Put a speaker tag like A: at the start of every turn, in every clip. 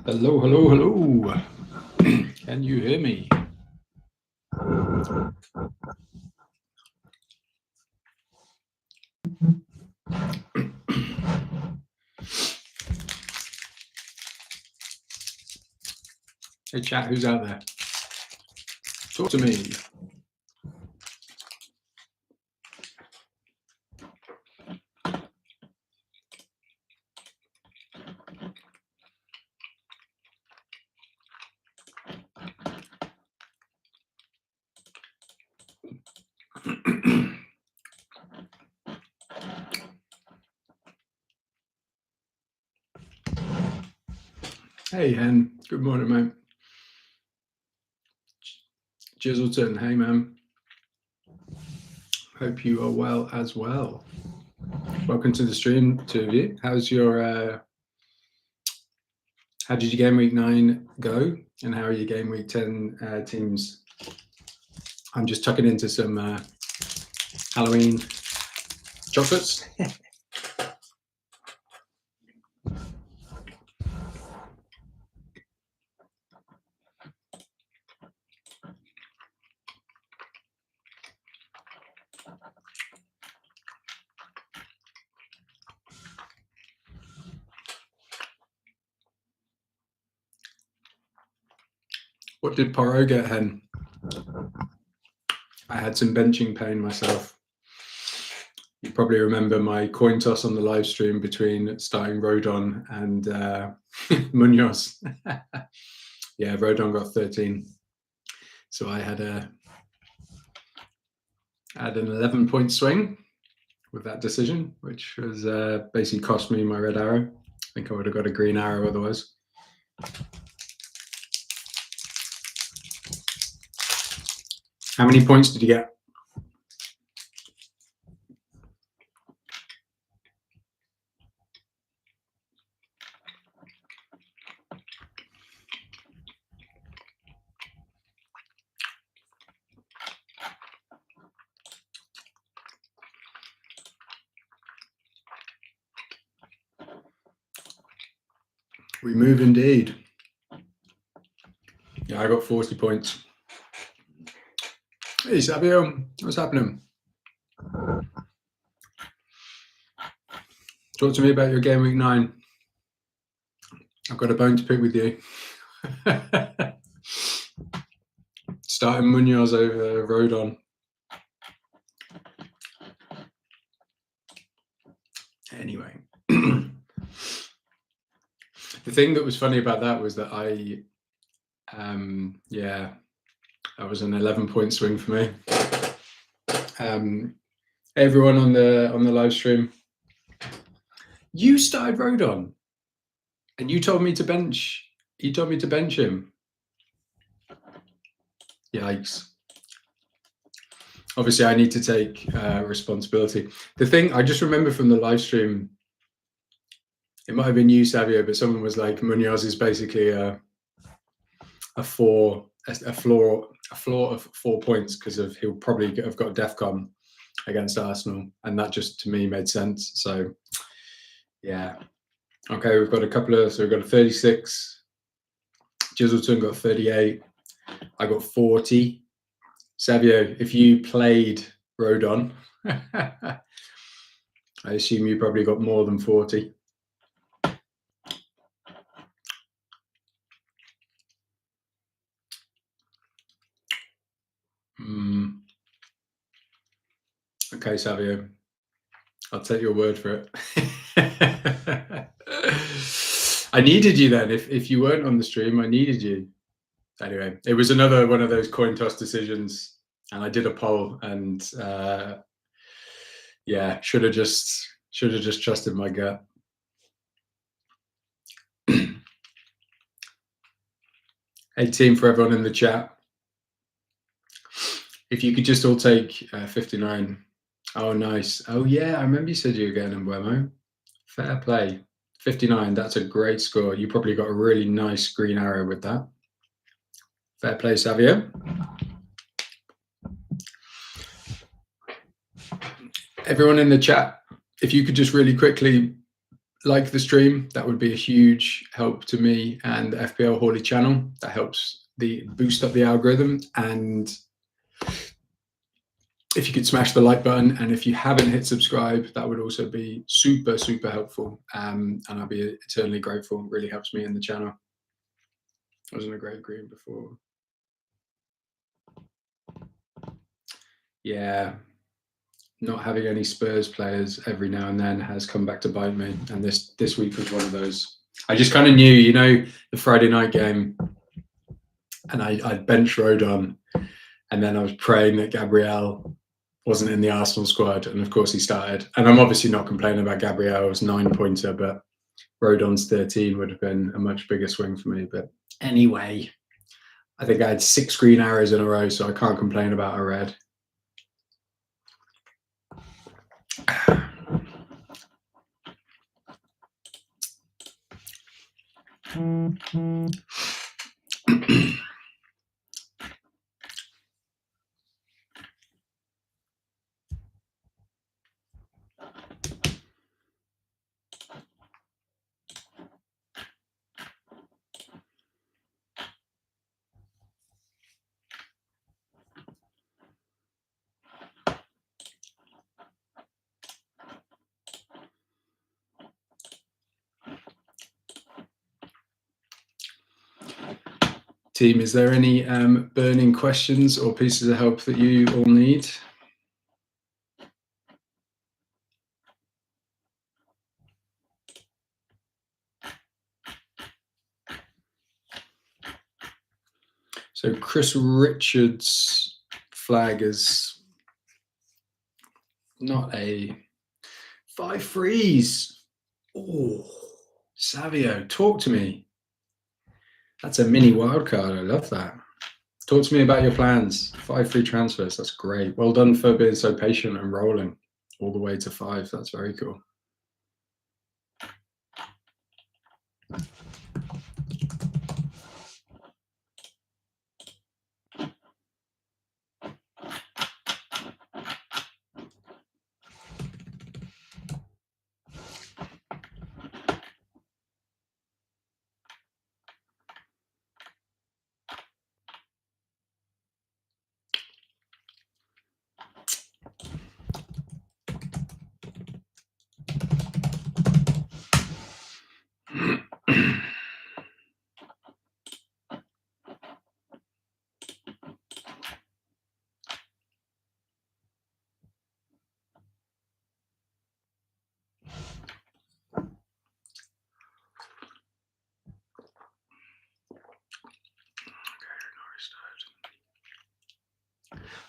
A: Hello, hello, hello. Can you hear me? Hey chat, who's out there? Talk to me. Hey Hen, good morning, mate. GW10, hey man. Hope you are well as well. Welcome to the stream, two of you. How's your how did your game week 9 go? And how are your game week 10 teams? I'm just tucking into some Halloween chocolates. What did Poirot get, Hen? I had some benching pain myself. You probably remember my coin toss on the live stream between starting Rodon and Munoz. Yeah, Rodon got 13. So I had an 11-point swing with that decision, which was basically cost me my red arrow. I think I would have got a green arrow otherwise. How many points did you get? We move indeed. Yeah, I got 40 points. Hey, Savio, what's happening? Talk to me about your game week 9. I've got a bone to pick with you. Starting Munoz over Rodon. Anyway. The thing that was funny about that was that that was an 11-point swing for me. Everyone on the live stream, you started Rodon, and you told me to bench. You told me to bench him. Yikes! Obviously, I need to take responsibility. The thing I just remember from the live stream, it might have been you, Savio, but someone was like, Munoz is basically a floor of 4 points because of he'll probably have got DEFCON against Arsenal, and that just to me made sense. So yeah, okay, we've got a couple of, so we've got a 36. Jizzleton got 38. I got 40. Savio, if you played Rodon, I assume you probably got more than 40. Okay, Savio, I'll take your word for it. I needed you then. If you weren't on the stream, I needed you. Anyway, it was another one of those coin toss decisions, and I did a poll, and yeah, should have just trusted my gut. Hey team, for everyone in the chat, if you could just all take 59. Oh, nice. Oh yeah, I remember you said you were getting in Buemo. Fair play. 59, that's a great score. You probably got a really nice green arrow with that. Fair play, Savio. Everyone in the chat, if you could just really quickly like the stream, that would be a huge help to me and the FPL Hawley channel. That helps boost up the algorithm. And if you could smash the like button, and if you haven't hit subscribe, that would also be super, super helpful. And I'll be eternally grateful. It really helps me in the channel. I was in a great green before. Yeah, not having any Spurs players every now and then has come back to bite me. And this week was one of those. I just kind of knew, the Friday night game, and I benched Rodon, and then I was praying that Gabriel wasn't in the Arsenal squad, and of course he started. And I'm obviously not complaining about Gabriel's 9-pointer, but Rodon's 13 would have been a much bigger swing for me. But anyway, I think I had 6 green arrows in a row, so I can't complain about a red. Team, is there any burning questions or pieces of help that you all need? So Chris Richards' flag is not a 5 freeze. Oh, Savio, talk to me. That's a mini wildcard. I love that. Talk to me about your plans. 5 free transfers. That's great. Well done for being so patient and rolling all the way to 5. That's very cool.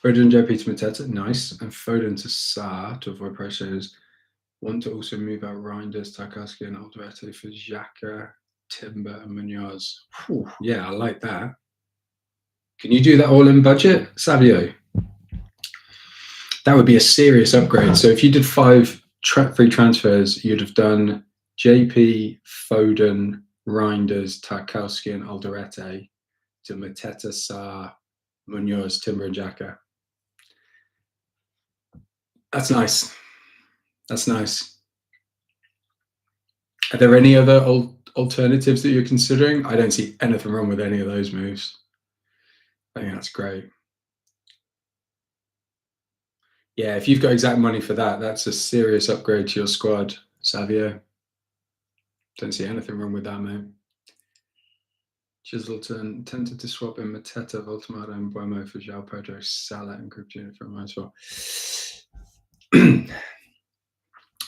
A: Foden, JP to Mateta, nice. And Foden to Sarr to avoid pressures. Want to also move out Reinders, Tarkowski, and Alderete for Xhaka, Timber, and Munoz. Whew, yeah, I like that. Can you do that all in budget, Savio? That would be a serious upgrade. So if you did 5 free transfers, you'd have done JP, Foden, Reinders, Tarkowski, and Alderete to Mateta, Sarr, Munoz, Timber, and Xhaka. That's nice. That's nice. Are there any other alternatives that you're considering? I don't see anything wrong with any of those moves. I think that's great. Yeah, if you've got exact money for that, that's a serious upgrade to your squad, Savio. Don't see anything wrong with that, mate. Chiselton tempted to swap in Mateta, Voltamada, and Buemo for João Pedro, Salah, and Group Junior for mine as well.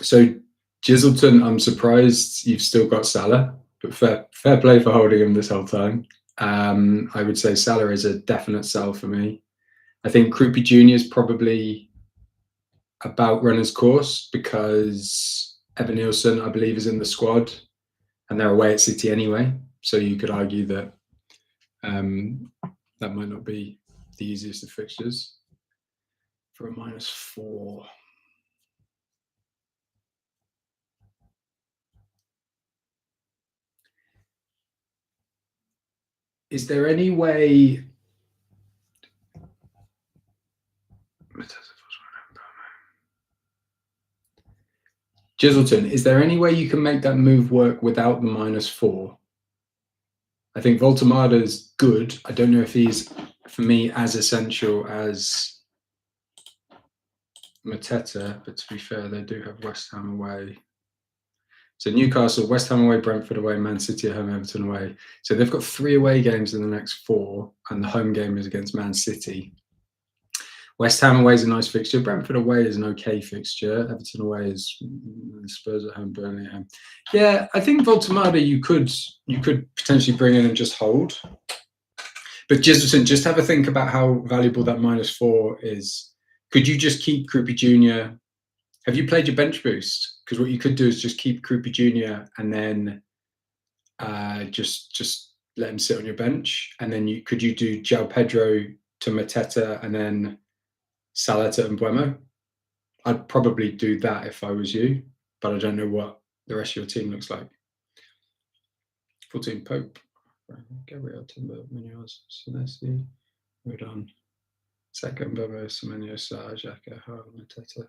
A: So, Chiselton, I'm surprised you've still got Salah, but fair play for holding him this whole time. I would say Salah is a definite sell for me. I think Group Junior is probably about run his course because Evan Nielsen, I believe, is in the squad and they're away at City anyway. So you could argue that that might not be the easiest of fixtures for a -4. Is there any way? Giselton, is there any way you can make that move work without the -4? I think Voltemada's good. I don't know if he's, for me, as essential as Mateta, but to be fair, they do have West Ham away. So Newcastle, West Ham away, Brentford away, Man City at home, Everton away. So they've got 3 away games in the next 4, and the home game is against Man City. West Ham away is a nice fixture. Brentford away is an okay fixture. Everton away is Spurs at home, Burnley at home. Yeah, I think Voltemada you could potentially bring in and just hold. But just have a think about how valuable that -4 is. Could you just keep Krupi Jr.? Have you played your bench boost? Because what you could do is just keep Krupi Jr. and then just let him sit on your bench. And then could you do João Pedro to Mateta and then Saleta and Buemo? I'd probably do that if I was you, but I don't know what the rest of your team looks like. 14 Pope, Gabriel, Timber, Munoz, Senesi, Rodon, Saka, Buemo, Semenyo, Xhaka, Haaland, Mateta.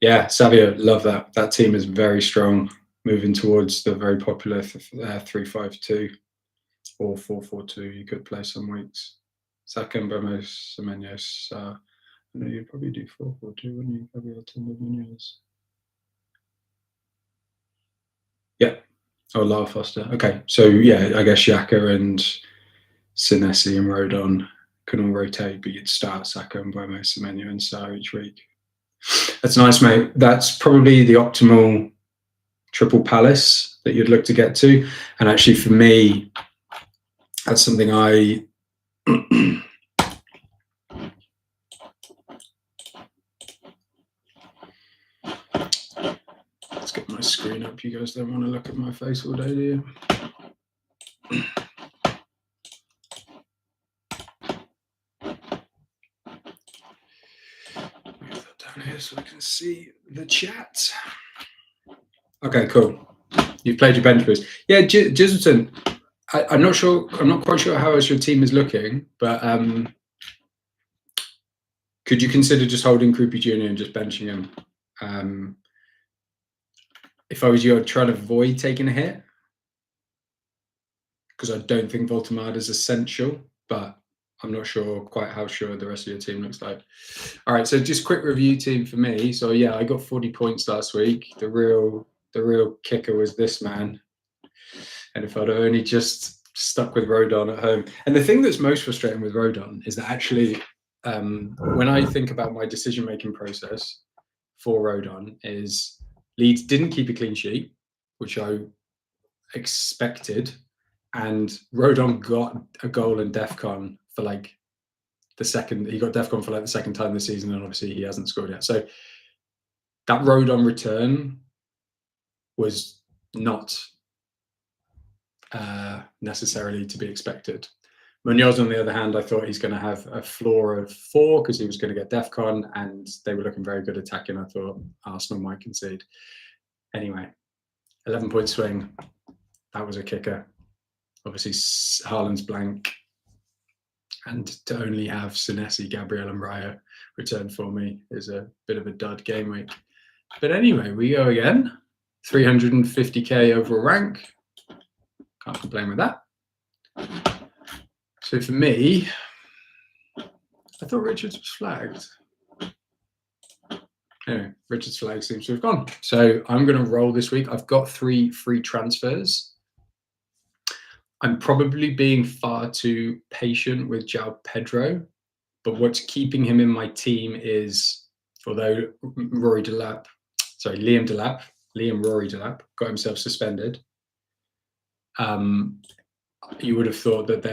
A: Yeah, Savio, love that. That team is very strong, moving towards the very popular 3-5-2 or 4-4-2. You could play some weeks. Saka, Buemo, Semenyo, I know you'd probably do 4-4-2, wouldn't you? Gabriel, Timber, Munoz. Yeah. Oh, Lara Foster. Okay. So, yeah, I guess Xhaka and Senesi and Rodon can all rotate, but you'd start Saka and Buemo, Semenyo and Sarr each week. That's nice, mate. That's probably the optimal triple Palace that you'd look to get to. And actually, for me, that's something I... Let's get my screen up. You guys don't want to look at my face all day, do you? Move that down here so I can see the chat. Okay, cool. You've played your bench boost. Yeah, Giselton, I'm not sure. I'm not quite sure how else your team is looking, but could you consider just holding Krupi Jr. and just benching him? If I was you, I'd try to avoid taking a hit because I don't think Voltemada is essential, but I'm not sure quite how sure the rest of your team looks like. All right, so just quick review team for me. So yeah, I got 40 points last week. The real kicker was this man. And if I'd only just stuck with Rodon at home. And the thing that's most frustrating with Rodon is that actually, when I think about my decision-making process for Rodon is Leeds didn't keep a clean sheet, which I expected. And Rodon got a goal in DEFCON for like the second, he got DEFCON for like the second time this season. And obviously he hasn't scored yet. So that Rodon return was not necessarily to be expected. Munoz, on the other hand, I thought he's going to have a floor of 4 because he was going to get DEFCON and they were looking very good attacking. I thought Arsenal might concede. Anyway, 11-point swing. That was a kicker. Obviously, Haaland's blank. And to only have Senesi, Gabriel and Raya return for me is a bit of a dud game week. But anyway, we go again. 350k overall rank. Can't complain with that. So for me, I thought Richards was flagged. Anyway, Richards' flag seems to have gone. So I'm going to roll this week. I've got 3 free transfers. I'm probably being far too patient with João Pedro, but what's keeping him in my team is, although Liam Rory Delap got himself suspended, you would have thought that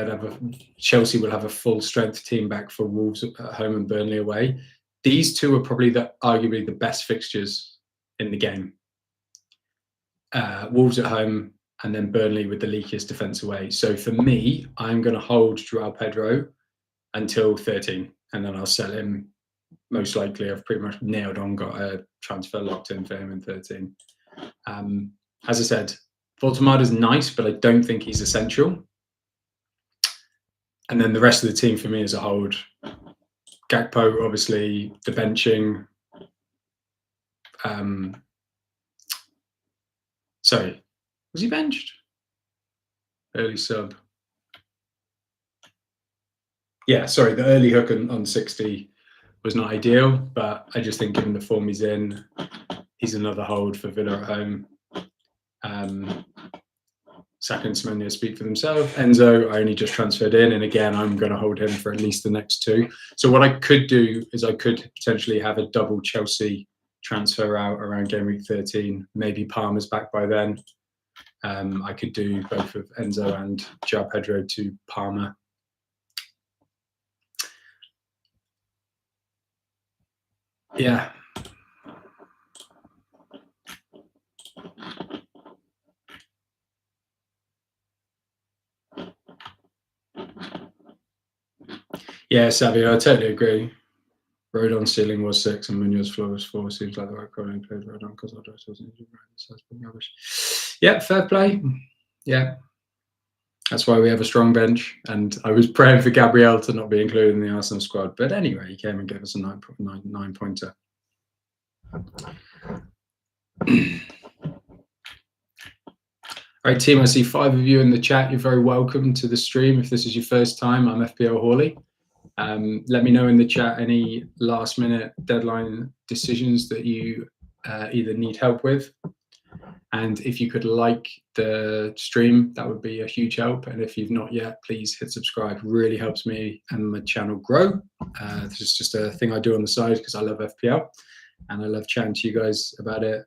A: Chelsea will have a full strength team back for Wolves at home and Burnley away. These two are probably arguably the best fixtures in the game. Wolves at home and then Burnley with the leakiest defence away. So for me, I'm going to hold João Pedro until 13 and then I'll sell him. Most likely, I've pretty much nailed on, got a transfer locked in for him in 13. As I said, Voltemada's nice, but I don't think he's essential. And then the rest of the team for me is a hold. Gakpo, obviously, the benching. Sorry, was he benched? Early sub. Yeah, sorry, the early hook on 60 was not ideal, but I just think given the form he's in, he's another hold for Villa at home. Saka and Semenyo speak for themselves. Enzo, I only just transferred in, and again, I'm going to hold him for at least the next 2. So what I could do is I could potentially have a double Chelsea transfer out around game week 13. Maybe Palmer's back by then. I could do both of Enzo and João Pedro to Palmer. Yeah. Yeah, Savio, I totally agree. Rodon's ceiling was 6 and Munoz's floor was 4. Seems like the right call. Played Rodon because I wasn't rubbish. Yeah, fair play. Yeah. That's why we have a strong bench. And I was praying for Gabriel to not be included in the Arsenal squad. But anyway, he came and gave us a 9 pointer. All right, team, I see 5 of you in the chat. You're very welcome to the stream. If this is your first time, I'm FPL Hawley. Let me know in the chat any last minute deadline decisions that you either need help with. And if you could like the stream, that would be a huge help. And if you've not yet, please hit subscribe. Really helps me and my channel grow. This is just a thing I do on the side because I love FPL and I love chatting to you guys about it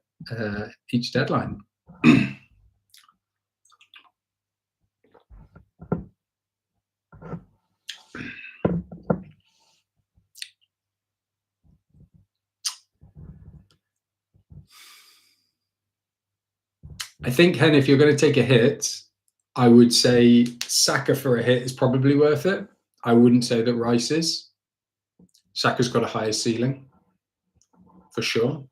A: each deadline. I think, Hen, if you're going to take a hit, I would say Saka for a hit is probably worth it. I wouldn't say that Rice is. Saka's got a higher ceiling, for sure.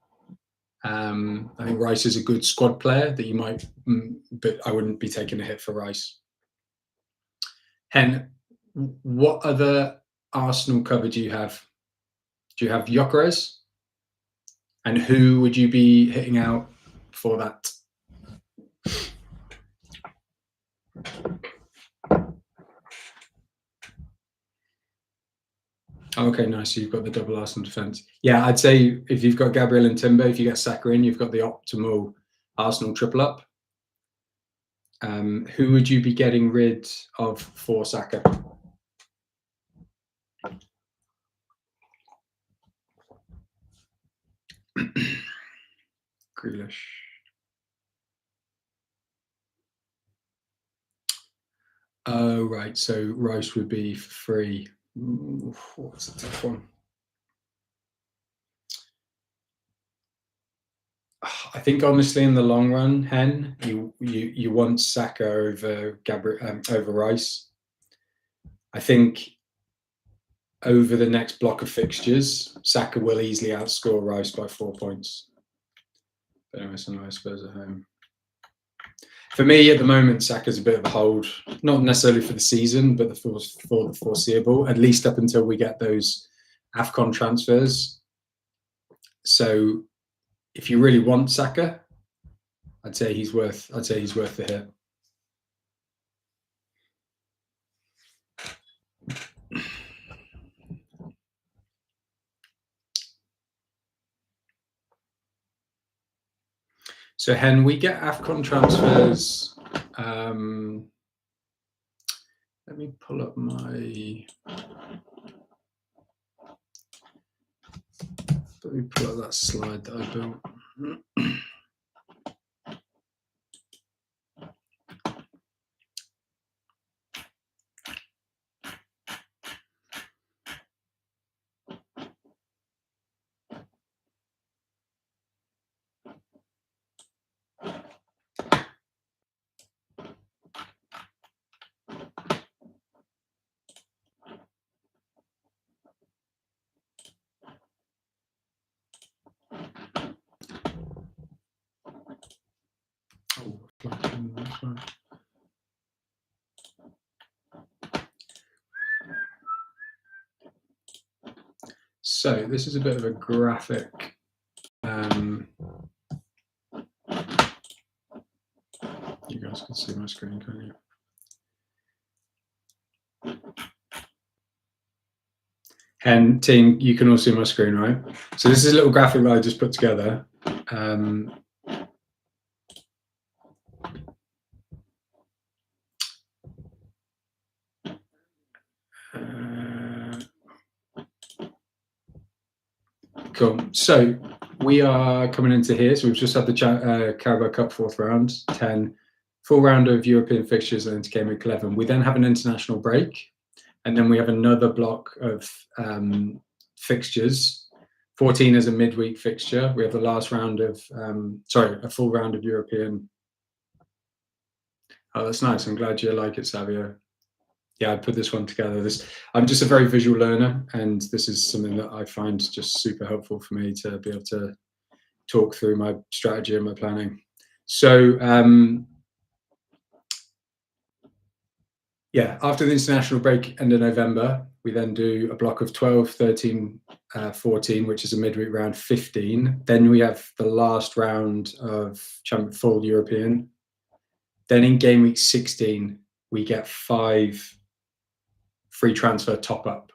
A: I think Rice is a good squad player that you might, but I wouldn't be taking a hit for Rice. Hen, what other Arsenal cover do you have? Do you have Gyökeres? And who would you be hitting out for that? Okay, nice. So you've got the double Arsenal defence. Yeah, I'd say if you've got Gabriel and Timber, if you get Saka in, you've got the optimal Arsenal triple up. Who would you be getting rid of for Saka? Grealish. Oh, right. So Rice would be for free. Ooh, what's a tough one? I think honestly, in the long run, Hen, you want Saka over Gabriel over Rice. I think over the next block of fixtures, Saka will easily outscore Rice by 4 points. But anyway, so nice Spurs at home. For me, at the moment, Saka's a bit of a hold, not necessarily for the season, but for the foreseeable, at least up until we get those AFCON transfers. So, if you really want Saka, I'd say he's worth the hit. So, Hen, we get AFCON transfers. Let me pull up that slide that I built. So this is a bit of a graphic. guys can see my screen, can't you? And team, you can all see my screen, right? So this is a little graphic that I just put together. Cool. So we are coming into here. So we've just had the Carabao Cup 4th round, 10, full round of European fixtures and into Game Week 11. We then have an international break, and then we have another block of fixtures. 14 as a midweek fixture. We have the last round of, a full round of European. Oh, that's nice. I'm glad you like it, Savio. Yeah, I put this one together. I'm just a very visual learner, and this is something that I find just super helpful for me to be able to talk through my strategy and my planning. So yeah, after the international break end of November, we then do a block of 12, 13, 14, which is a midweek round, 15. Then we have the last round of full European. Then in game week 16, we get 5 free transfer top up.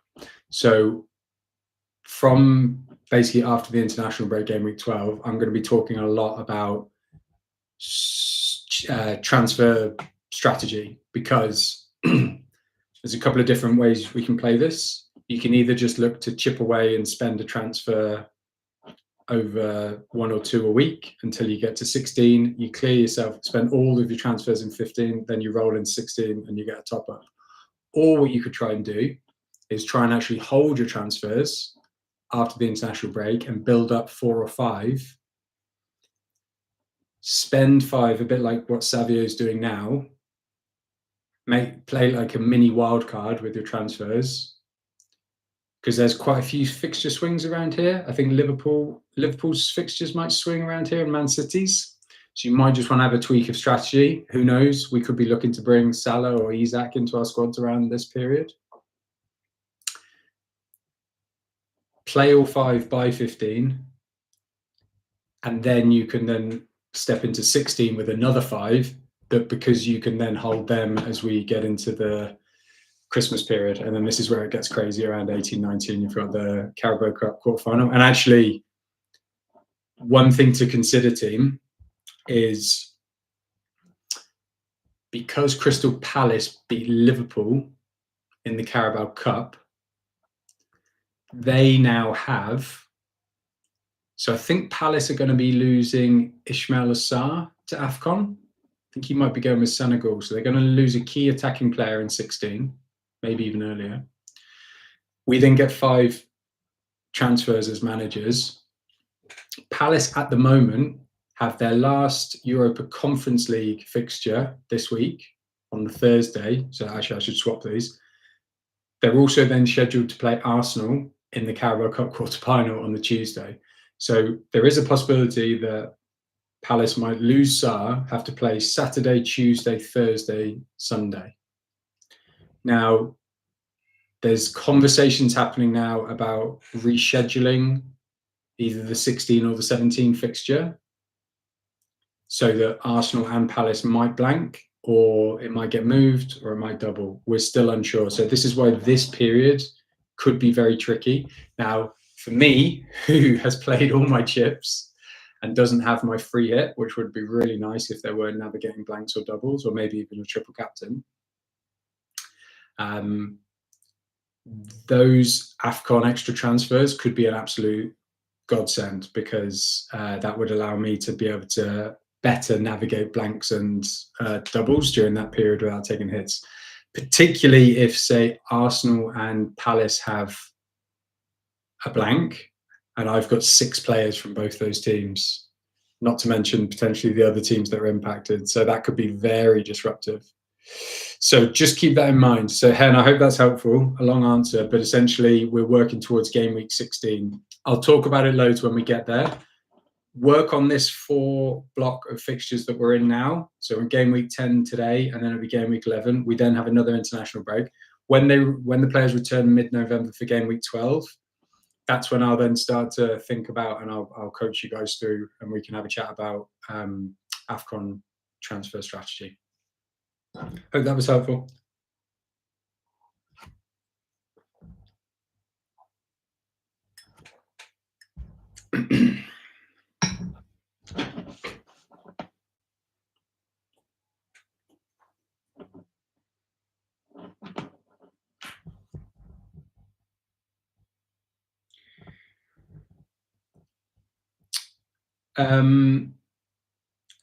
A: So from basically after the international break, game week 12, I'm going to be talking a lot about transfer strategy, because there's a couple of different ways we can play this. You can either just look to chip away and spend a transfer over 1 or 2 a week until you get to 16. You clear yourself, spend all of your transfers in 15, then you roll in 16 and you get a top up. Or what you could try and do is try and actually hold your transfers after the international break and build up 4 or 5. Spend 5, a bit like what Savio is doing now. Play like a mini wildcard with your transfers, because there's quite a few fixture swings around here. I think Liverpool's fixtures might swing around here, and Man City's. So you might just want to have a tweak of strategy. Who knows? We could be looking to bring Salah or Isak into our squads around this period. Play all 5 by 15. And then you can then step into 16 with another 5, because you can then hold them as we get into the Christmas period. And then this is where it gets crazy around 18, 19. You've got the Carabao Cup quarterfinal. And actually, one thing to consider, team, is because Crystal Palace beat Liverpool in the Carabao Cup, they now have, so I think Palace are going to be losing Ismail Assar to AFCON. I think he might be going with Senegal. So they're going to lose a key attacking player in 16, maybe even earlier. We then get 5 transfers as managers. Palace at the moment have their last Europa Conference League fixture this week on the Thursday. So actually I should swap these. They're also then scheduled to play Arsenal in the Carabao Cup quarter-final on the Tuesday. So there is a possibility that Palace might lose Sarr, have to play Saturday, Tuesday, Thursday, Sunday. Now, there's conversations happening now about rescheduling either the 16 or the 17 fixture, so that Arsenal and Palace might blank, or it might get moved, or it might double. We're still unsure. So this is why this period could be very tricky. Now, for me, who has played all my chips and doesn't have my free hit, which would be really nice if there were navigating blanks or doubles, or maybe even a triple captain, those AFCON extra transfers could be an absolute godsend, because that would allow me to be able to better navigate blanks and doubles during that period without taking hits, particularly if, say, Arsenal and Palace have a blank and I've got 6 players from both those teams, not to mention potentially the other teams that are impacted. So that could be very disruptive. So just keep that in mind. So Hen, I hope that's helpful. A long answer, but essentially we're working towards game week 16. I'll talk about it loads when we get there. Work on this 4 block of fixtures that we're in now. So in game week 10 today, and then it'll be game week 11. We then have another international break. When the players return mid-November for game week 12, that's when I'll then start to think about, and I'll coach you guys through, and we can have a chat about AFCON transfer strategy. Hope that was helpful.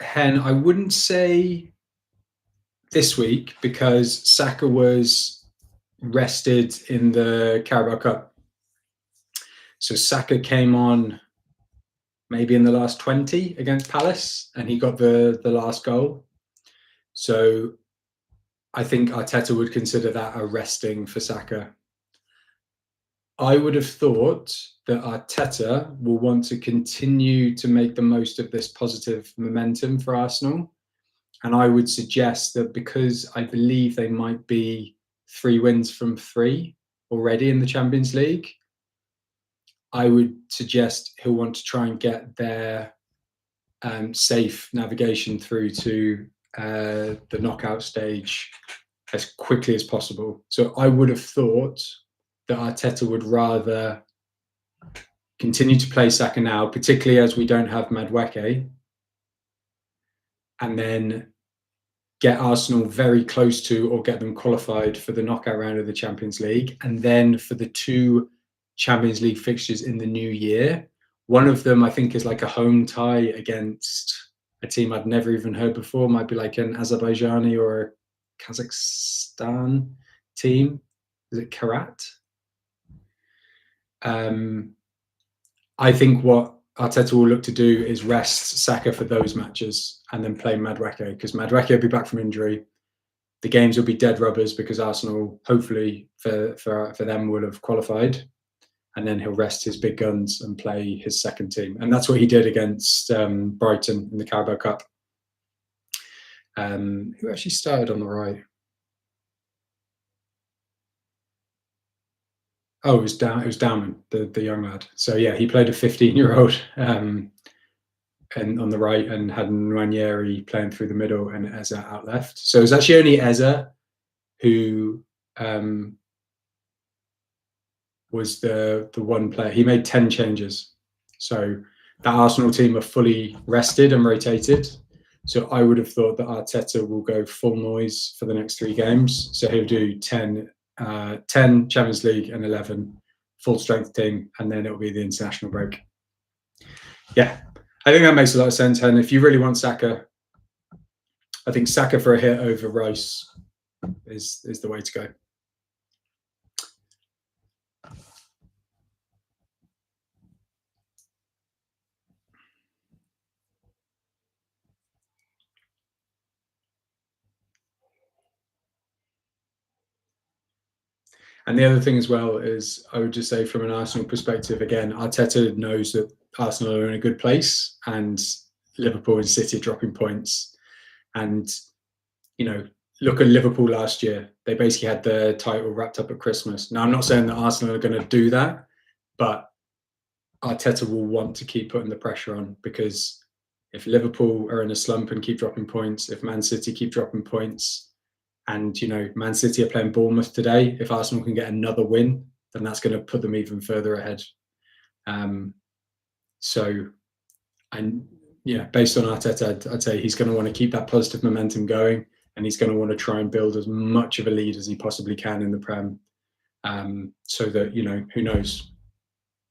A: Hen, I wouldn't say this week because Saka was rested in the Carabao Cup. So Saka came on maybe in the last 20 against Palace, and he got the last goal. So I think Arteta would consider that a resting for Saka. I would have thought that Arteta will want to continue to make the most of this positive momentum for Arsenal. And I would suggest that because I believe they might be 3 wins from 3 already in the Champions League, I would suggest he'll want to try and get their safe navigation through to the knockout stage as quickly as possible. So I would have thought that Arteta would rather continue to play Saka now, particularly as we don't have Madueke, and then get Arsenal very close to or get them qualified for the knockout round of the Champions League. And then for the 2 Champions League fixtures in the new year, one of them I think is like a home tie against a team I'd never even heard before. Might be like an Azerbaijani or a Kazakhstan team. Is it Karat? I think what Arteta will look to do is rest Saka for those matches and then play Madueke, because Madueke will be back from injury. The games will be dead rubbers because Arsenal, hopefully for them, will have qualified. And then he'll rest his big guns and play his second team. And that's what he did against Brighton in the Carabao Cup. Who actually started on the right? Oh, it was Dowman, the young lad. So yeah, he played a 15-year-old and on the right, and had Nwaneri playing through the middle and Eze out left. So it was actually only Eze who was the one player. He made 10 changes. So that Arsenal team are fully rested and rotated. So I would have thought that Arteta will go full noise for the next 3 games. So he'll do 10 Champions League and 11 full strength team, and then it'll be the international break. Yeah, I think that makes a lot of sense. And if you really want Saka, I think Saka for a hit over Rice is the way to go. And the other thing as well is, I would just say from an Arsenal perspective, again, Arteta knows that Arsenal are in a good place and Liverpool and City are dropping points. And, you know, look at Liverpool last year. They basically had the title wrapped up at Christmas. Now, I'm not saying that Arsenal are going to do that, but Arteta will want to keep putting the pressure on, because if Liverpool are in a slump and keep dropping points, if Man City keep dropping points, and, you know, Man City are playing Bournemouth today, if Arsenal can get another win, then that's going to put them even further ahead. Based on Arteta, I'd say he's going to want to keep that positive momentum going, and he's going to want to try and build as much of a lead as he possibly can in the Prem, so that, you know, who knows,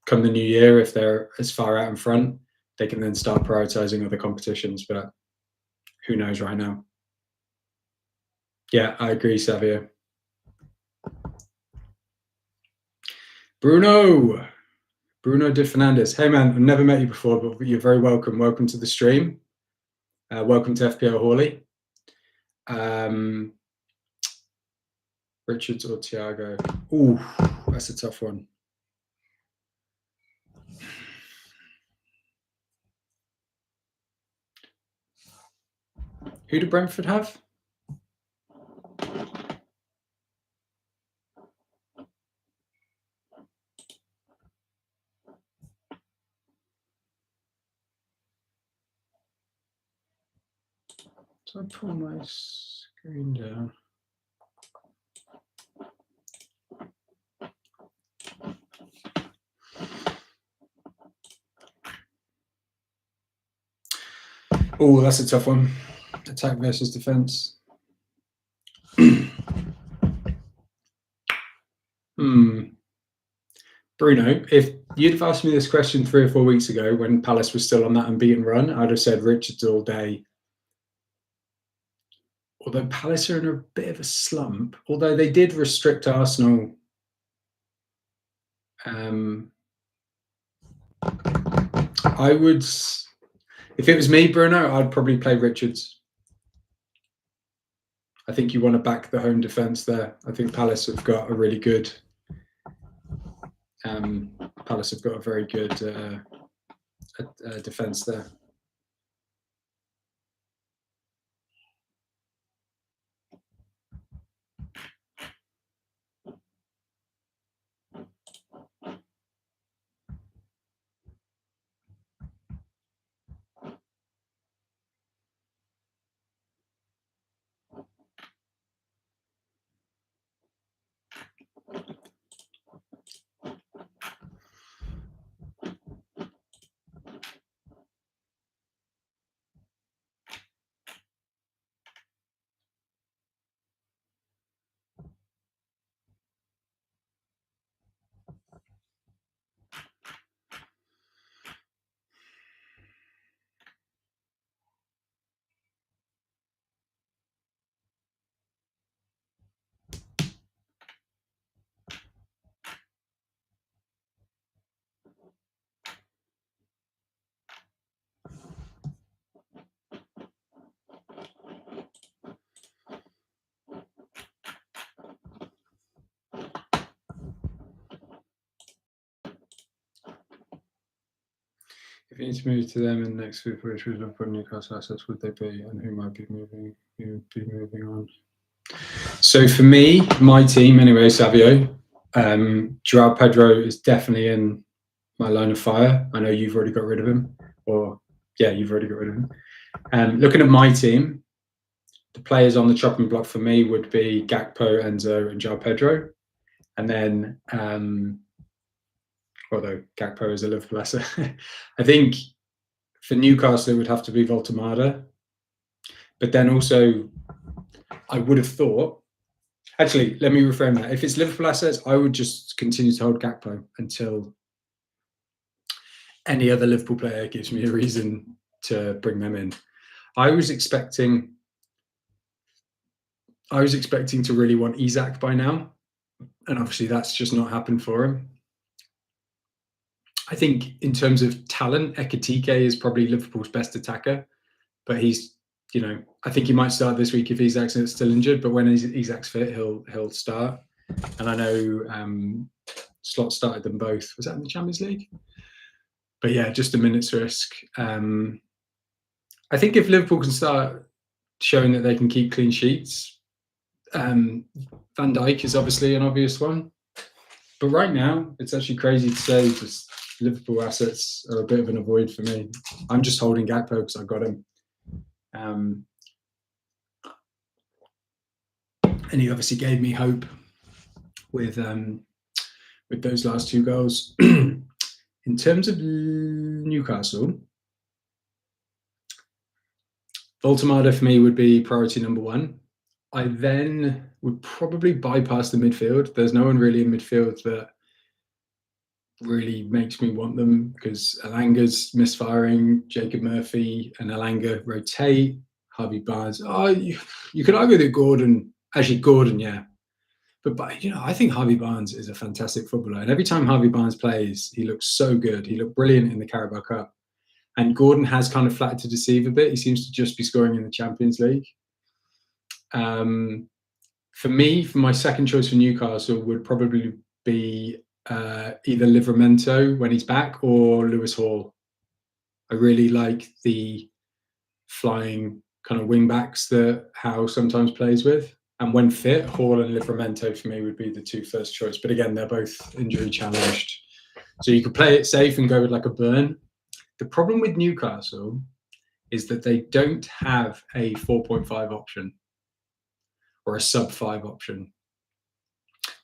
A: come the new year, if they're as far out in front, they can then start prioritising other competitions. But who knows right now? Yeah, I agree, Savio. Bruno De Fernandez. Hey man, I've never met you before, but you're very welcome. Welcome to the stream. Welcome to FPL Hawley. Richards or Thiago? Ooh, that's a tough one. Who do Brentford have? So I pull my Green down. Oh, that's a tough one. Attack versus defense. Bruno, if you'd have asked me this question 3 or 4 weeks ago when Palace was still on that unbeaten run, I'd have said Richards all day. Although Palace are in a bit of a slump, although they did restrict Arsenal. I would, if it was me, Bruno, I'd probably play Richards. I think you want to back the home defence there. I think Palace have got a really good. Palace have got a very good defence there. If you need to move to them in the next week, which would look for Newcastle assets would they be, and who might be moving? Who would be moving on? So for me, my team anyway, Savio, Joao Pedro is definitely in my line of fire. I know you've already got rid of him, or yeah, you've already got rid of him. Looking at my team, the players on the chopping block for me would be Gakpo, Enzo, and Joao Pedro, and then. Although Gakpo is a Liverpool asset. I think for Newcastle, it would have to be Voltemada. But then also, I would have thought, actually, let me reframe that. If it's Liverpool assets, I would just continue to hold Gakpo until any other Liverpool player gives me a reason to bring them in. I was expecting to really want Isak by now. And obviously, that's just not happened for him. I think in terms of talent, Ekitike is probably Liverpool's best attacker, but he's, I think he might start this week if Isak's still injured, but when Isak's fit, he'll start. And I know Slot started them both. Was that in the Champions League? But yeah, just a minute's risk. I think if Liverpool can start showing that they can keep clean sheets, Van Dijk is obviously an obvious one. But right now, it's actually crazy to say just Liverpool assets are a bit of an avoid for me. I'm just holding Gakpo because I got him. And he obviously gave me hope with those last 2 goals. In terms of Newcastle, Voltemada for me would be priority number 1. I then would probably bypass the midfield. There's no one really in midfield that really makes me want them because Elanga's misfiring, Jacob Murphy and Elanga rotate, Harvey Barnes. Oh, you could argue that Gordon, yeah. But I think Harvey Barnes is a fantastic footballer. And every time Harvey Barnes plays, he looks so good. He looked brilliant in the Carabao Cup. And Gordon has kind of flattered to deceive a bit. He seems to just be scoring in the Champions League. For me, for my second choice for Newcastle would probably be either Livramento when he's back or Lewis Hall. I really like the flying kind of wing backs that Howe sometimes plays with. And when fit, Hall and Livramento for me would be the 2 first choice. But again, they're both injury challenged. So you could play it safe and go with like a Burn. The problem with Newcastle is that they don't have a 4.5 option. or a sub-5 option.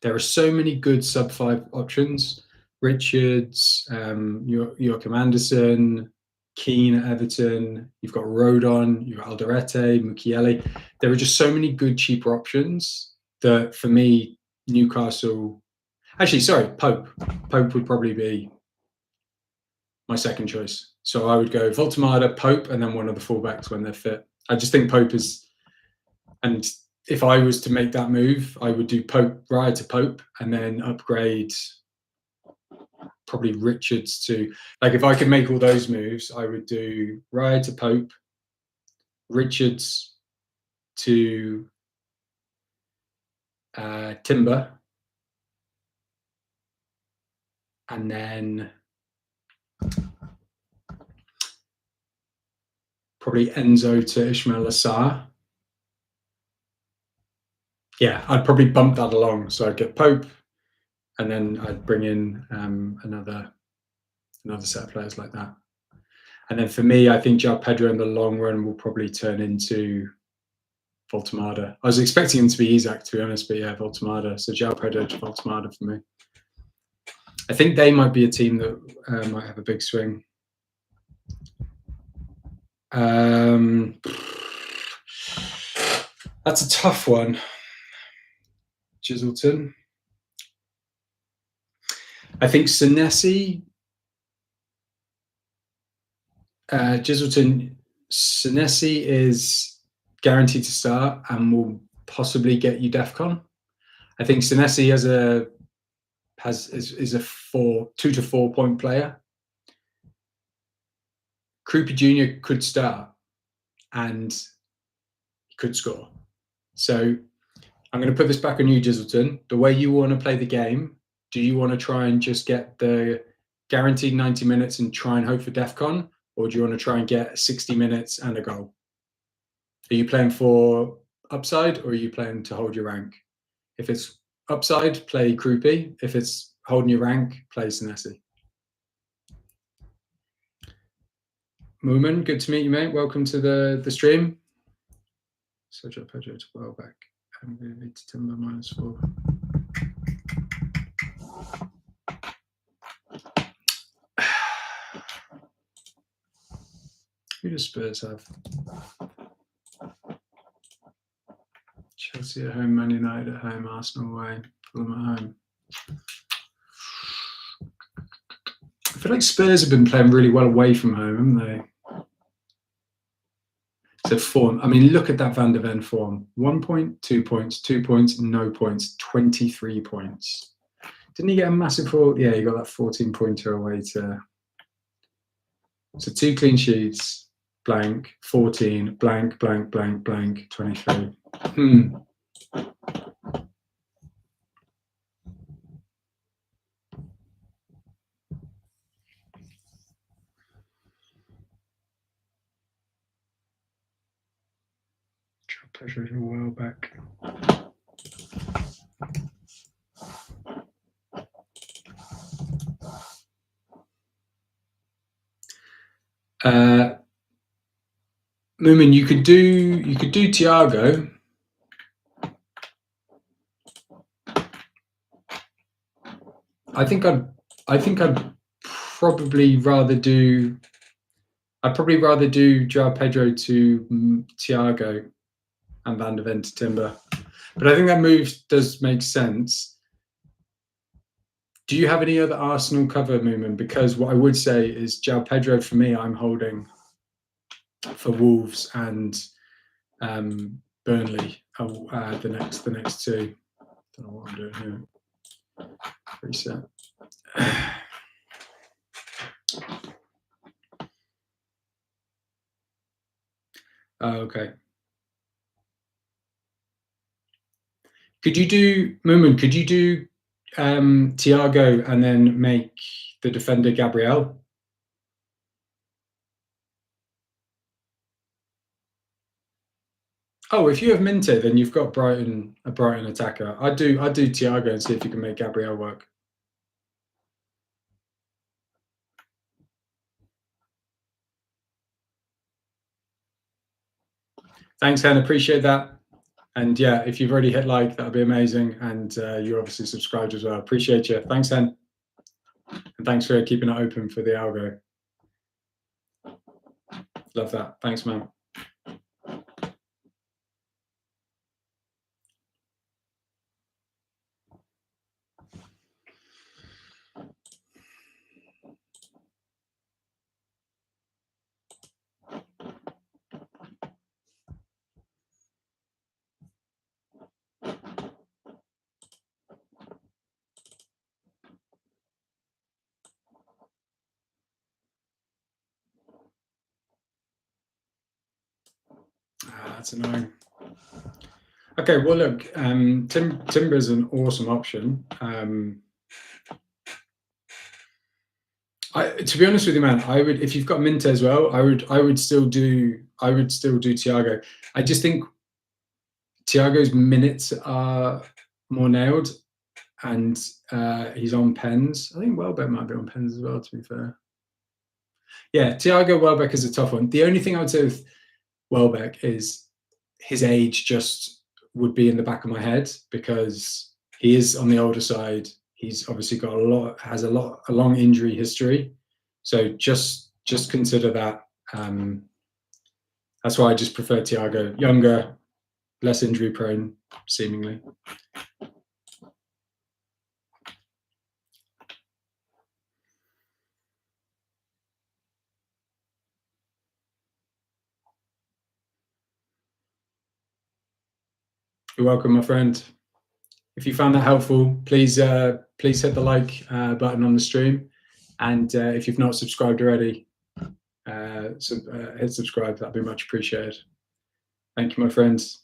A: There are so many good sub-5 options. Richards, Joachim Anderson, Keane at Everton. You've got Rodon, you've got Alderete, Mukiele. There are just so many good cheaper options that, for me, Newcastle... Actually, sorry, Pope. Pope would probably be my second choice. So I would go Voltemada, Pope, and then one of the fullbacks when they're fit. I just think Pope is... And if I was to make that move, I would do Pope, Raya to Pope, and then upgrade probably Richards to... Like, if I could make all those moves, I would do Raya to Pope, Richards to Timber, and then probably Enzo to Ismail Assar. Yeah, I'd probably bump that along. So I'd get Pope, and then I'd bring in another set of players like that. And then for me, I think João Pedro in the long run will probably turn into Voltemada. I was expecting him to be Isak, to be honest, but yeah, Voltemada. So João Pedro to Voltemada for me. I think they might be a team that might have a big swing. That's a tough one. Giselton. I think Senesi, Giselton, Senesi is guaranteed to start and will possibly get you DEFCON. I think Senesi is a 2 to 4 point player. Krupa Jr. could start and he could score. So I'm going to put this back on you, Giselton. The way you want to play the game, do you want to try and just get the guaranteed 90 minutes and try and hope for DEFCON? Or do you want to try and get 60 minutes and a goal? Are you playing for upside, or are you playing to hold your rank? If it's upside, play Krupi. If it's holding your rank, play Senesi. Moomin, good to meet you, mate. Welcome to the stream. Sergio Pedro to Welbeck. MVP to Timber -4. Who does Spurs have? Chelsea at home, Man United at home, Arsenal away, Fulham at home. I feel like Spurs have been playing really well away from home, haven't they? So form, I mean, look at that Van der Ven form. 1 point, 2 points, 2 points, no points, 23 points. Didn't he get a massive haul? Yeah, he got that 14-pointer away to... So 2 clean sheets, blank, 14, blank, blank, blank, blank, 23. Pleasure a while back. Moomin, you could do Thiago. I think I'd probably rather do João Pedro to Thiago and Van der Ven to Timber. But I think that move does make sense. Do you have any other Arsenal cover, Moomin? Because what I would say is João Pedro, for me, I'm holding for Wolves and Burnley, the next two. Don't know what I'm doing here. Reset. Okay. Could you do, Moomin, could you do Thiago and then make the defender Gabriel? Oh, if you have Minter, then you've got a Brighton attacker. I'd do Thiago and see if you can make Gabriel work. Thanks, Hen. Appreciate that. And yeah, if you've already hit like, that'd be amazing. And you're obviously subscribed as well. Appreciate you. Thanks, Hen. And thanks for keeping it open for the algo. Love that. Thanks, man. That's annoying. Okay, well, look, Timber is an awesome option. To be honest with you, man, I would, if you've got Mint as well, I would still do Thiago. I just think Thiago's minutes are more nailed, and he's on pens. I think Welbeck might be on pens as well, to be fair. Yeah, Thiago Welbeck is a tough one. The only thing I would say with Welbeck is his age just would be in the back of my head, because he is on the older side. He's obviously got a long injury history. So just consider that. That's why I just prefer Thiago. Younger, less injury prone, seemingly. You're welcome, my friend. If you found that helpful, please hit the like button on the stream, and if you've not subscribed already, hit subscribe. That'd be much appreciated. Thank you, my friends.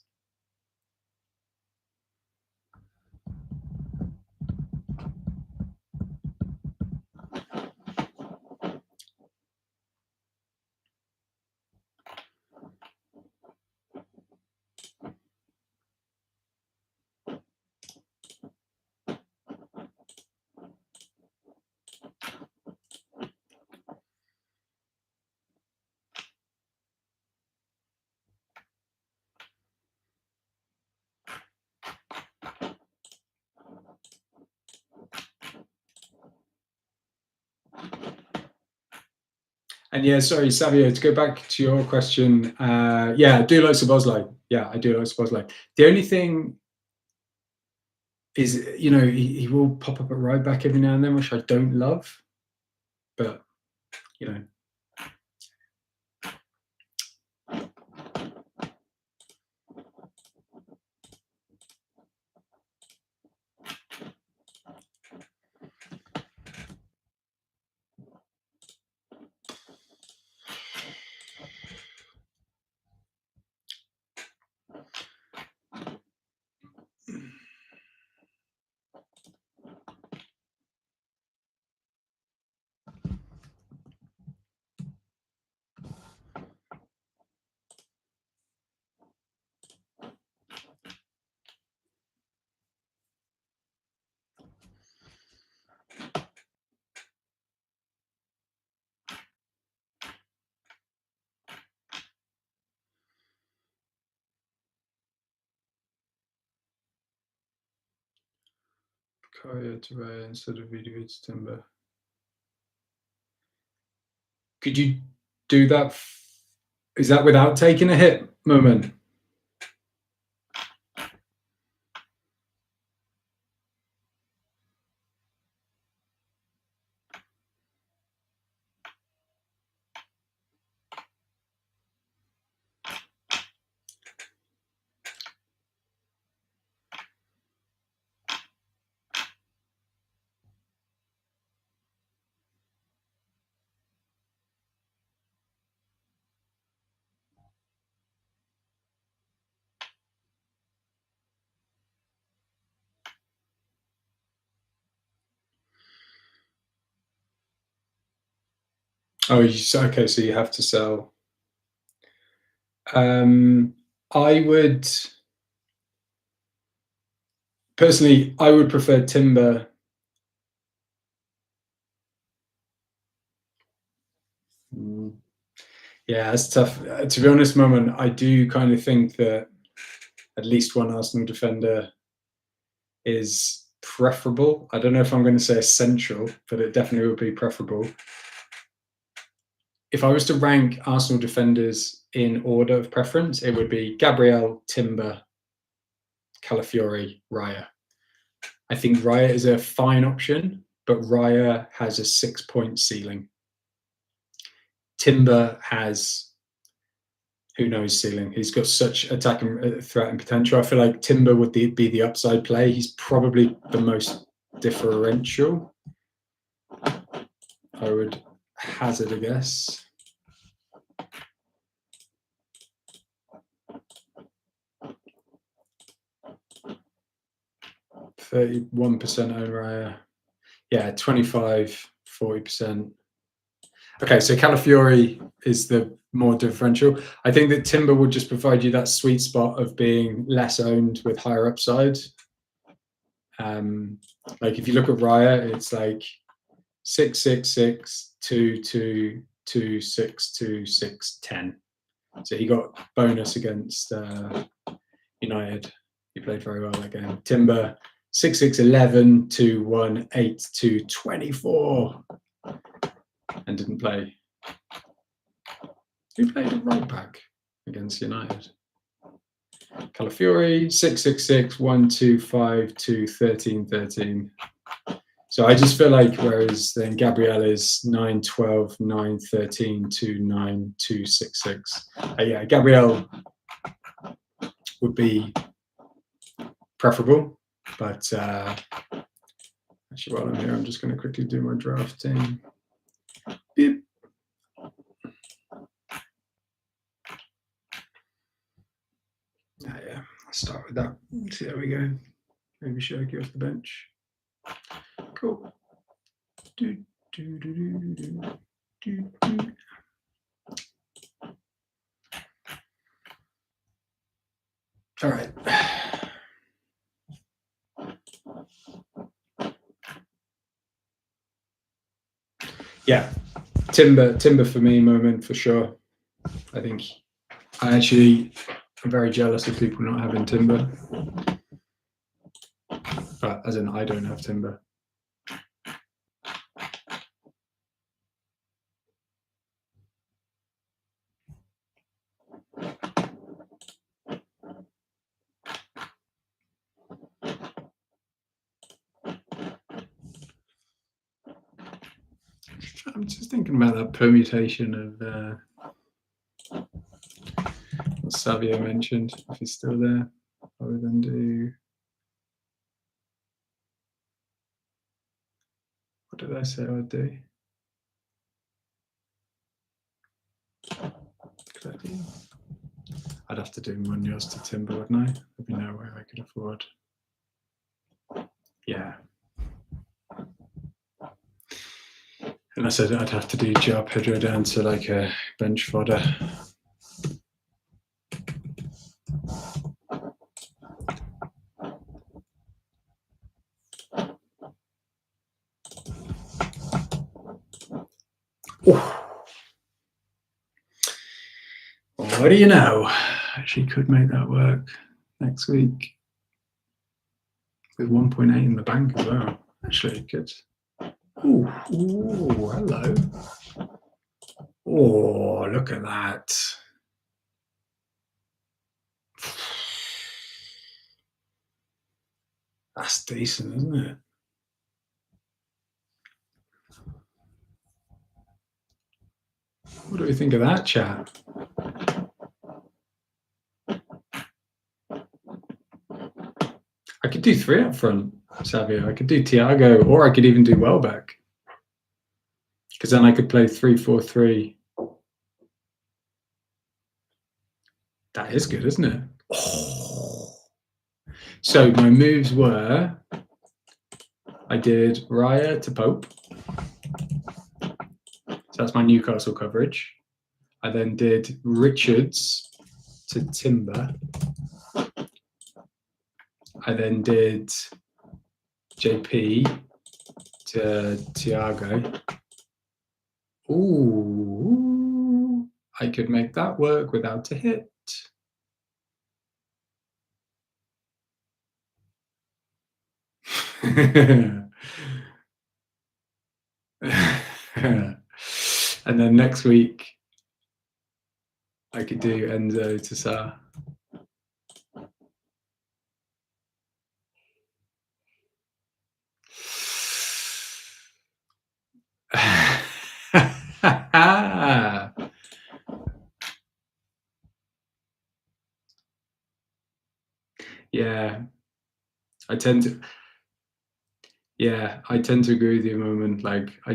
A: And yeah, sorry, Savio, to go back to your question, yeah, I do like Szoboszlai. Yeah, I do like Szoboszlai. The only thing is, you know, he will pop up at right back every now and then, which I don't love, but, you know. Kaya today instead of video to Timber. Could you do that? Is that without taking a hit, Moment? Oh, okay, so you have to sell. I would personally, I would prefer Timber. Yeah, it's tough. To be honest, Moment, I do kind of think that at least one Arsenal defender is preferable. I don't know if I'm going to say essential, but it definitely would be preferable. If I was to rank Arsenal defenders in order of preference, it would be Gabriel, Timber, Calafiori, Raya. I think Raya is a fine option, but Raya has a 6-point ceiling. Timber has, who knows, ceiling. He's got such attacking threat and potential. I feel like Timber would be the upside play. He's probably the most differential. I would hazard a guess. 31% own Raya. Yeah, 25, 40%. Okay, so Calafiori is the more differential. I think that Timber would just provide you that sweet spot of being less owned with higher upside. Like if you look at Raya, it's like 6-6-6, 2-2, 2-6, 2-6, 10. So he got bonus against United. He played very well that game. Timber 6-6-11, 2-1, 8-2, 24. And didn't play. Who played at right back against United? Calafiori 6-6-6, 1-2, 5-2, 13-13. So I just feel like whereas then Gabriel is 9-12, 9-13, 2-9, 2-6-6. Yeah, Gabriel would be preferable, but actually while I'm here, I'm just going to quickly do my drafting. Beep. Yeah, I'll start with that. See how we go. Maybe Shirky off the bench. Cool. All right. Yeah, Timber for me moment for sure. I think I actually am very jealous of people not having Timber. But as in I don't have Timber. I'm just thinking about that permutation of what Savio mentioned, if he's still there. I would then do. What did I say I would do? I'd have to do Munoz to Timber, wouldn't I? There'd be no way I could afford. Yeah. And I said I'd have to do Joe Pedro down to like a bench fodder. What do you know? Actually could make that work next week. With 1.8 in the bank as well. Actually, good. Ooh, hello. Oh, look at that. That's decent, isn't it? What do we think of that, chat? I could do 3 up front, Savio. I could do Thiago, or I could even do Welbeck. Because then I could play 3-4-3. That is good, isn't it? Oh. So my moves were, I did Raya to Pope. So that's my Newcastle coverage. I then did Richards to Timber. I then did JP to Thiago. Ooh, I could make that work without a hit. And then next week, I could do Enzo to Sa. Yeah, I tend to. Yeah, I tend to agree with you, Moment. Like, I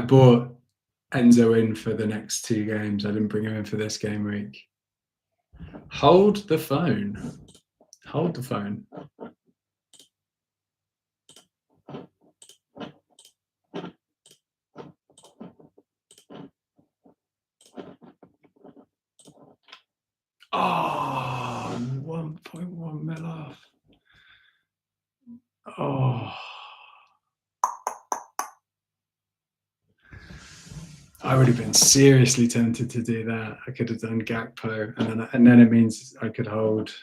A: bought Enzo in for the next 2 games. I didn't bring him in for this game week. Hold the phone. Hold the phone. Oh, 1.1 mil off. Oh. I would have been seriously tempted to do that. I could have done Gakpo, and then it means I could hold.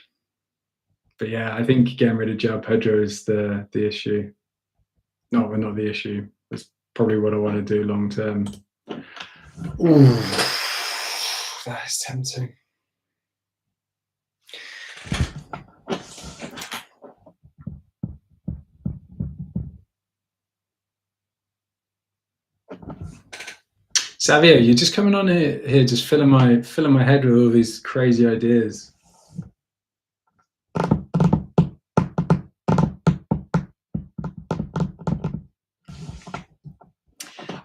A: But yeah, I think getting rid of João Pedro is the issue. Not the issue. It's probably what I want to do long term. Ooh, that is tempting. Savio, you're just coming on here just filling my head with all these crazy ideas.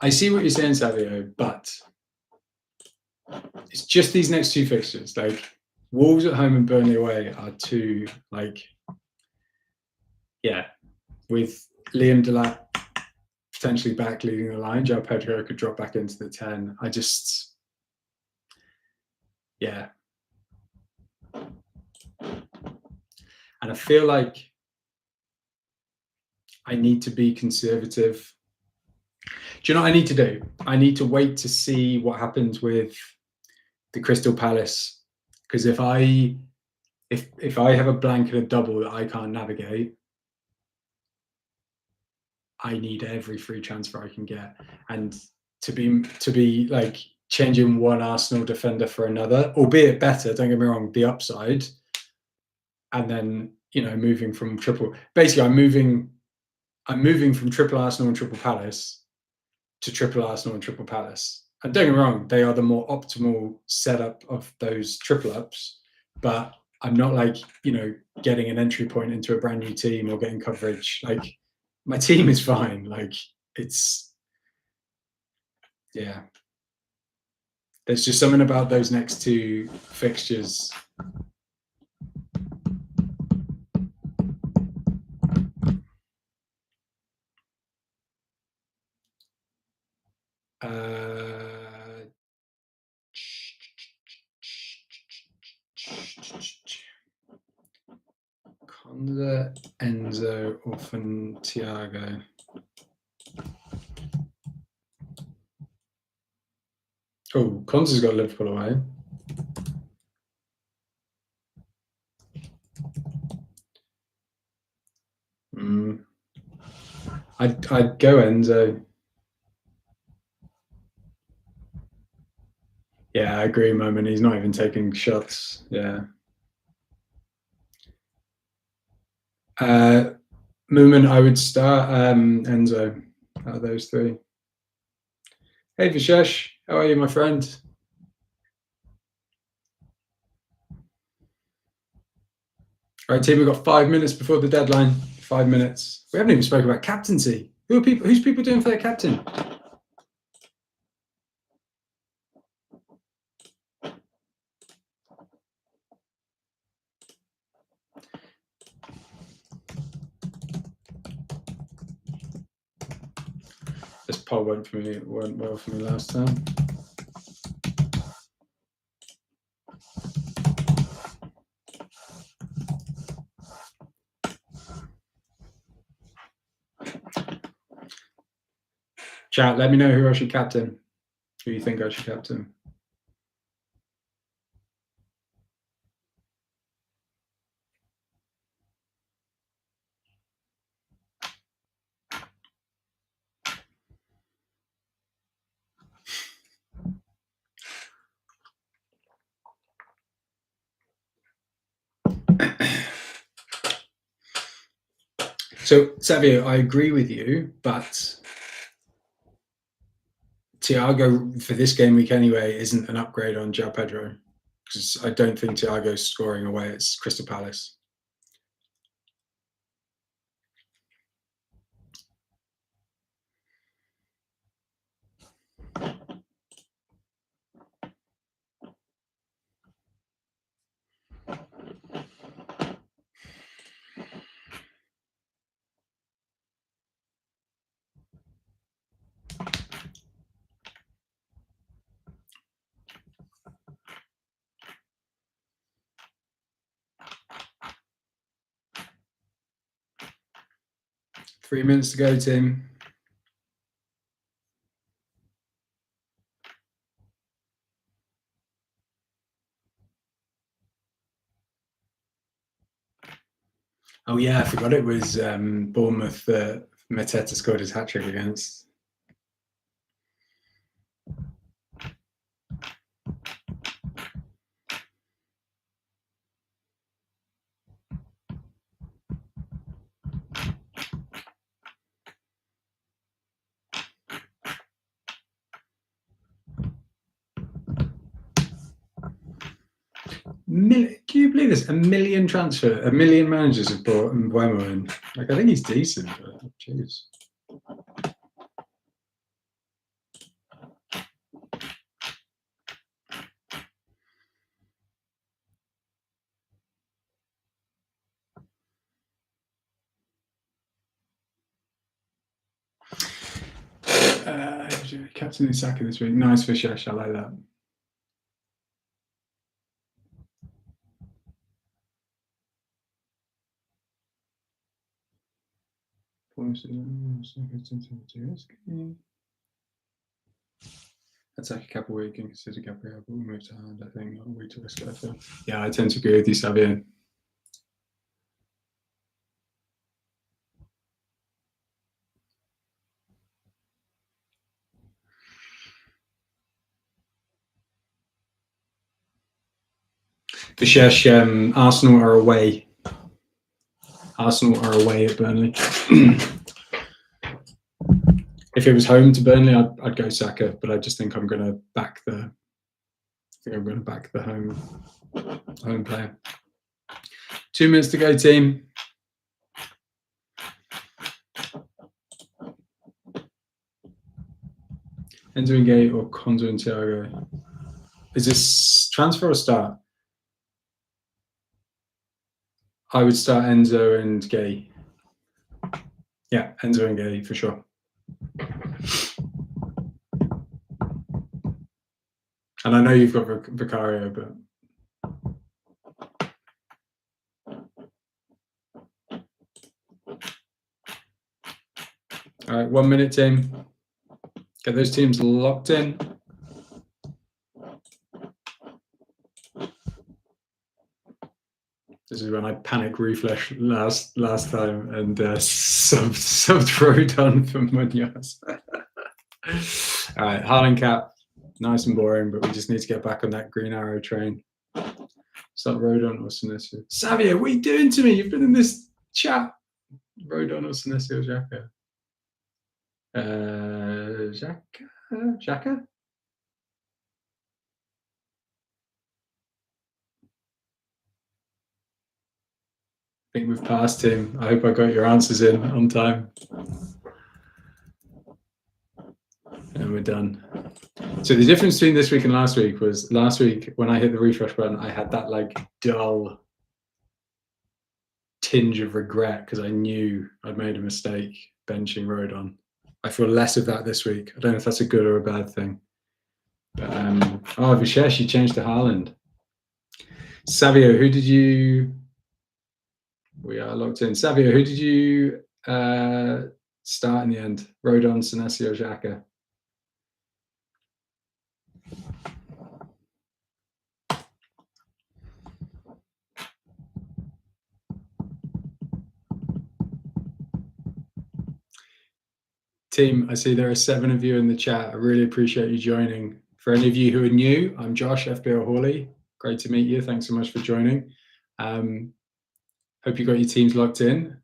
A: I see what you're saying, Savio, but it's just these next 2 fixtures. Like, Wolves at home and Burnley away are 2, like, yeah, with Liam Delap potentially back leading the line, João Pedro could drop back into the 10. Yeah. And I feel like I need to be conservative. Do you know what I need to do? I need to wait to see what happens with the Crystal Palace. Because if I have a blank and a double that I can't navigate, I need every free transfer I can get. And to be like changing one Arsenal defender for another, albeit better, don't get me wrong, the upside, and then, moving from triple. Basically, I'm moving from triple Arsenal and triple Palace to triple Arsenal and triple Palace. And don't get me wrong, they are the more optimal setup of those triple ups, but I'm not like, getting an entry point into a brand new team or getting coverage. Like, my team is fine. Like, yeah. There's just something about those next 2 fixtures. Conda, Enzo, or Thiago. Oh, Conza's got Liverpool away. I'd go Enzo. Yeah, I agree, Moment. He's not even taking shots. Yeah. Moment, I would start Enzo out of those 3. Hey, Vishesh. How are you, my friend? All right, team, we've got 5 minutes before the deadline. 5 minutes. We haven't even spoken about captaincy. Who's people doing for their captain? This poll went well for me last time. Chat, let me know who I should captain. Who you think I should captain? So, Savio, I agree with you, but Thiago for this game week anyway isn't an upgrade on João Pedro, because I don't think Thiago's scoring away at Crystal Palace. Three minutes to go, team. Oh yeah, I forgot it was Bournemouth that Mateta scored his hat-trick against. Can you believe this? A million managers have brought Mbeumo in. Like, I think he's decent, but jeez. Captain Saka this week. Nice for Shesh. I like that. That's like a couple of weeks and consider Gabriel, but we'll move to Haaland, I think, not a week to risk it, I feel. Yeah, I tend to agree with you, Savio. For Shesh, Arsenal are away. Arsenal are away at Burnley. If it was home to Burnley, I'd go Saka, but I just think I'm going to back the. Home player. 2 minutes to go, team. Enzo and Gay or Konza and Thiago? Is this transfer or start? I would start Enzo and Gay. Yeah, Enzo and Gay for sure. And I know you've got Vicario, but. All right, 1 minute, team. Get those teams locked in. This is when I panic refresh last time and subbed Rodon for Munoz. All right, Haaland cap. Nice and boring, but we just need to get back on that green arrow train. Start Rodon or Sinesio. Savio, what are you doing to me? You've been in this chat. Rodon or Sinesio Xhaka? Xhaka? I think we've passed him. I hope I got your answers in on time. And we're done. So the difference between this week and last week was last week when I hit the refresh button, I had that like dull tinge of regret because I knew I'd made a mistake benching Rodon. I feel less of that this week. I don't know if that's a good or a bad thing. But Vishesh, you changed to Haaland. Savio, who did you? We are locked in. Savio, who did you start in the end? Rodon, Sinesio, Xhaka. Team, I see there are 7 of you in the chat. I really appreciate you joining. For any of you who are new, I'm Josh, FPL Hawley. Great to meet you. Thanks so much for joining. Hope you got your teams locked in.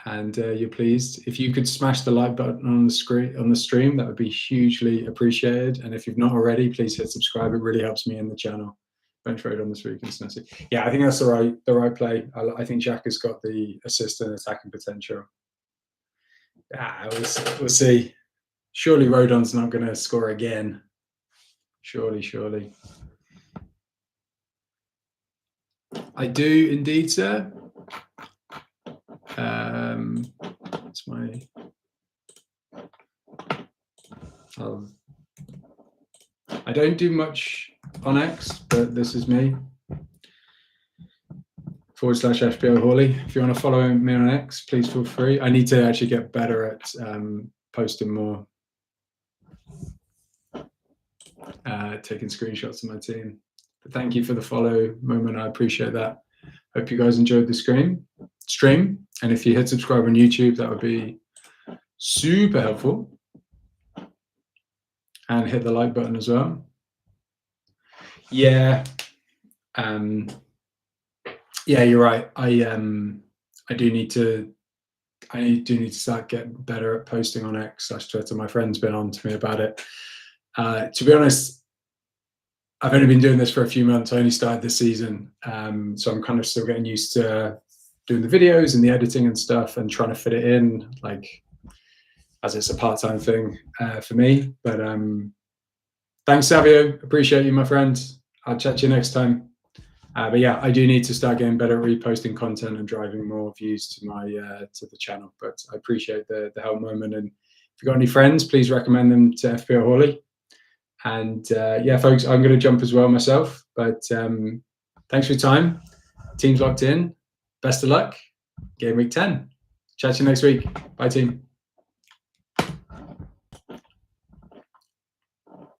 A: and you're pleased, if you could smash the like button on the stream, that would be hugely appreciated. And if you've not already, please hit subscribe. It really helps me in the channel. Bench raid on this week. Yeah, I think that's the right play. I think Jack has got the assist and attacking potential. We'll see. Surely Rodon's not going to score again. Surely. I do indeed, sir. That's my. I don't do much on X, but this is me. /FPL Hawley. If you want to follow me on X, please feel free. I need to actually get better at posting more, taking screenshots of my team. But thank you for the follow moment. I appreciate that. Hope you guys enjoyed the stream. And if you hit subscribe on YouTube, that would be super helpful. And hit the like button as well. Yeah. Yeah, you're right. I do need to start getting better at posting on X/Twitter. My friend's been on to me about it. To be honest, I've only been doing this for a few months. I only started this season, so I'm kind of still getting used to doing the videos and the editing and stuff, and trying to fit it in, like, as it's a part-time thing for me. But thanks, Savio. Appreciate you, my friend. I'll chat to you next time. But yeah, I do need to start getting better at reposting content and driving more views to my to the channel. But I appreciate the help moment. And if you've got any friends, please recommend them to FPL Hawley. And yeah, folks, I'm going to jump as well myself. But thanks for your time. Team's locked in. Best of luck. Game week 10. Chat to you next week. Bye, team.